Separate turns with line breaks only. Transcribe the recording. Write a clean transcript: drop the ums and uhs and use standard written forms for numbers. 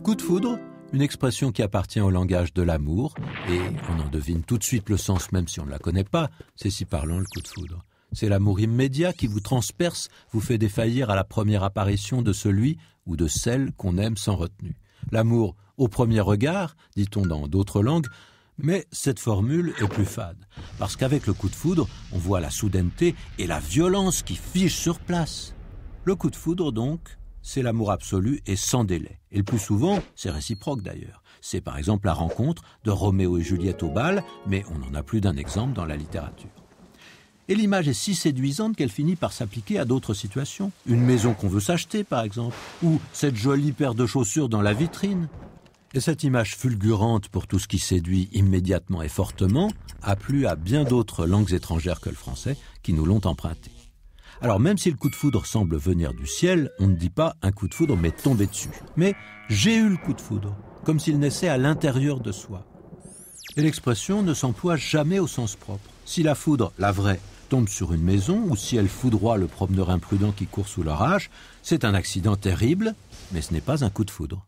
Coup de foudre, une expression qui appartient au langage de l'amour, et on en devine tout de suite le sens même si on ne la connaît pas, c'est si parlant le coup de foudre. C'est l'amour immédiat qui vous transperce, vous fait défaillir à la première apparition de celui ou de celle qu'on aime sans retenue. L'amour au premier regard, dit-on dans d'autres langues, mais cette formule est plus fade, parce qu'avec le coup de foudre, on voit la soudaineté et la violence qui figent sur place. Le coup de foudre, donc, c'est l'amour absolu et sans délai. Et le plus souvent, c'est réciproque d'ailleurs. C'est par exemple la rencontre de Roméo et Juliette au bal, mais on n'en a plus d'un exemple dans la littérature. Et l'image est si séduisante qu'elle finit par s'appliquer à d'autres situations. Une maison qu'on veut s'acheter, par exemple, ou cette jolie paire de chaussures dans la vitrine. Et cette image fulgurante pour tout ce qui séduit immédiatement et fortement a plu à bien d'autres langues étrangères que le français qui nous l'ont emprunté. Alors même si le coup de foudre semble venir du ciel, on ne dit pas un coup de foudre m'est tombé dessus. Mais j'ai eu le coup de foudre, comme s'il naissait à l'intérieur de soi. Et l'expression ne s'emploie jamais au sens propre. Si la foudre, la vraie, tombe sur une maison ou si elle foudroie le promeneur imprudent qui court sous l'orage, c'est un accident terrible, mais ce n'est pas un coup de foudre.